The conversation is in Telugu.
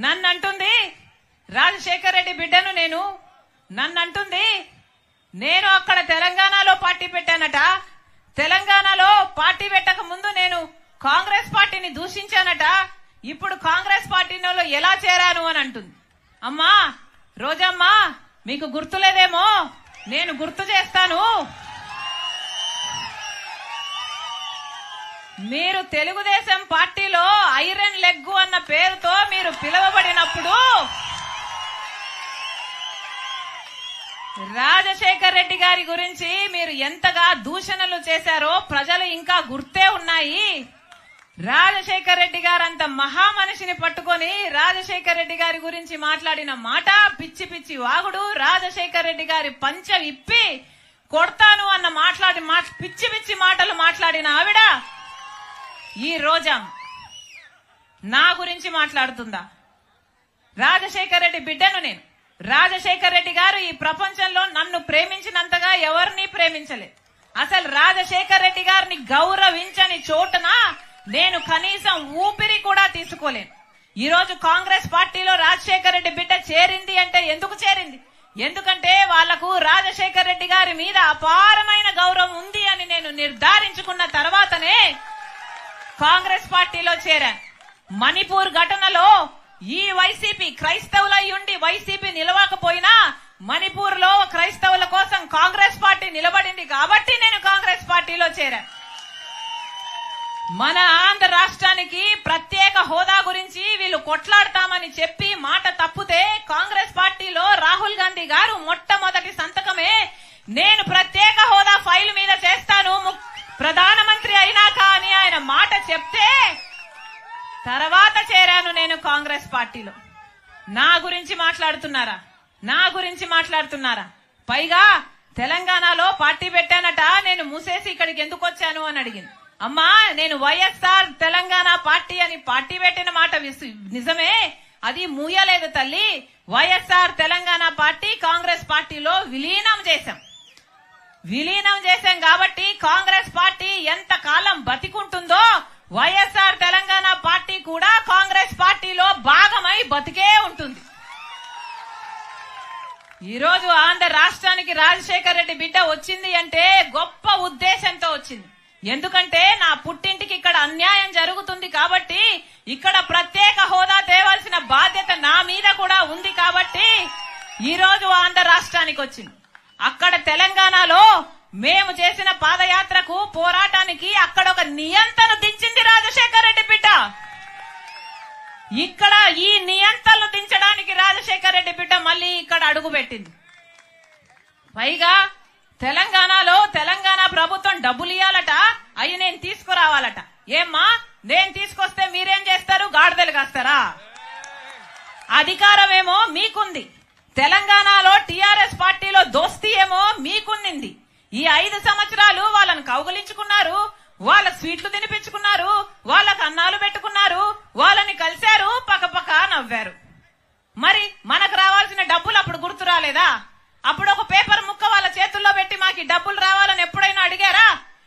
నన్ను అంటుంది రాజశేఖర్ రెడ్డి బిడ్డను నన్ను అంటుంది నేను అక్కడ తెలంగాణలో పార్టీ పెట్టానట, తెలంగాణలో పార్టీ పెట్టక ముందు నేను కాంగ్రెస్ పార్టీని దూషించానట, ఇప్పుడు కాంగ్రెస్ పార్టీలో ఎలా చేరాను అని అంటుంది. అమ్మా రోజమ్మా, మీకు గుర్తులేదేమో, నేను గుర్తు చేస్తాను. మీరు తెలుగుదేశం పార్టీలో ఐరన్ లెగ్ అన్న పేరుతో మీరు పిలువబడినప్పుడు రాజశేఖర్ రెడ్డి గారి గురించి మీరు ఎంతగా దూషణలు చేశారో ప్రజలు ఇంకా గుర్తే ఉన్నాయి. రాజశేఖర్ రెడ్డి గారు అంత మహామనిషిని పట్టుకొని రాజశేఖర్ రెడ్డి గారి గురించి మాట్లాడిన మాట పిచ్చి పిచ్చి వాగుడు. రాజశేఖర్ రెడ్డి గారి పంచ విప్పి కొడతాను అన్న పిచ్చి పిచ్చి మాటలు మాట్లాడిన ఆవిడ ఈ రోజా నా గురించి మాట్లాడుతుందా? రాజశేఖర్ రెడ్డి బిడ్డను నేను. రాజశేఖర్ రెడ్డి గారు ఈ ప్రపంచంలో నన్ను ప్రేమించినంతగా ఎవరిని ప్రేమించలేదు. అసలు రాజశేఖర్ రెడ్డి గారిని గౌరవించని చోటున నేను కనీసం ఊపిరి కూడా తీసుకోలేను. ఈ రోజు కాంగ్రెస్ పార్టీలో రాజశేఖర్ రెడ్డి బిడ్డ చేరింది అంటే ఎందుకు చేరింది? ఎందుకంటే వాళ్లకు రాజశేఖర్ రెడ్డి గారి మీద అపారమైన గౌరవం ఉంది అని నేను నిర్ధారించుకున్న తర్వాతనే కాంగ్రెస్ పార్టీలో చేరాను. మణిపూర్ ఘటనలో ఈ వైసీపీ క్రైస్తవులయ్యుండి వైసీపీ నిలవకపోయినా మణిపూర్ లో క్రైస్తవుల కోసం కాంగ్రెస్ పార్టీ నిలబడింది కాబట్టి నేను కాంగ్రెస్ పార్టీలో చేరాను. మన ఆంధ్ర రాష్ట్రానికి ప్రత్యేక హోదా గురించి వీళ్ళు కొట్లాడతామని చెప్పి మాట తప్పితే కాంగ్రెస్ పార్టీలో రాహుల్ గాంధీ గారు మొట్టమొదటి సంతకమే నేను ప్రత్యేక హోదా ఫైల్ మీద చేస్తాను ప్రధానమంత్రి అయినాక అని ఆయన మాట చెప్తే తర్వాత చేరాను నేను కాంగ్రెస్ పార్టీలో. నా గురించి మాట్లాడుతున్నారా? పైగా తెలంగాణలో పార్టీ పెట్టానట, నేను మూసేసి ఇక్కడికి ఎందుకు వచ్చాను అని అడిగింది. అమ్మా నేను వైఎస్ఆర్ తెలంగాణ పార్టీ అని పార్టీ పెట్టిన మాట నిజమే, అది మూయలేదు తల్లి. వైఎస్ఆర్ తెలంగాణ పార్టీ కాంగ్రెస్ పార్టీలో విలీనం చేశాం కాబట్టి కాంగ్రెస్ పార్టీ ఎంత కాలం బతికుంటుందో వైఎస్ఆర్ తెలంగాణ పార్టీ కూడా కాంగ్రెస్ పార్టీలో భాగమై బతికే ఉంటుంది. ఈ రోజు ఆంధ్ర రాష్ట్రానికి రాజశేఖర్ రెడ్డి బిడ్డ వచ్చింది అంటే గొప్ప ఉద్దేశంతో వచ్చింది. ఎందుకంటే నా పుట్టింటికి ఇక్కడ అన్యాయం జరుగుతుంది కాబట్టి ఇక్కడ ప్రత్యేక హోదా తేవాల్సిన బాధ్యత నా మీద కూడా ఉంది కాబట్టి ఈ రోజు ఆంధ్ర రాష్ట్రానికి వచ్చింది. అక్కడ తెలంగాణలో మేము చేసిన పాదయాత్రకు పోరాటానికి అక్కడ ఒక నియంత్రణ దించింది రాజశేఖర్ రెడ్డి బిడ్డ. ఇక్కడ ఈ నియంత్రణలు దించడానికి రాజశేఖర్ రెడ్డి బిడ్డ మళ్ళీ ఇక్కడ అడుగు పెట్టింది. పైగా తెలంగాణలో తెలంగాణ ప్రభుత్వం డబ్బులు ఇవ్వాలట, అవి నేను తీసుకురావాలట. ఏమ్మా నేను తీసుకొస్తే మీరేం చేస్తారు? గాడిదలు కాస్తారా? అధికారం ఏమో మీకుంది, తెలంగాణలో టీఆర్ఎస్ పార్టీలో దోస్తీ ఏమో మీకున్నింది. ఈ 5 సంవత్సరాలు వాళ్ళని కౌగులించుకున్నారు, వాళ్ళకు స్వీట్లు తినిపించుకున్నారు, వాళ్ళకు అన్నాలు పెట్టుకున్నారు, వాళ్ళని కలిశారు, పక్కపక్క నవ్వారు. మరి మనకు రావాల్సిన డబ్బులు అప్పుడు గుర్తు రాలేదా? అప్పుడు ఒక పేపర్ ముక్క వాళ్ళ చేతుల్లో పెట్టి మాకు డబ్బులు రావాలని ఎప్పుడైనా అడిగారా?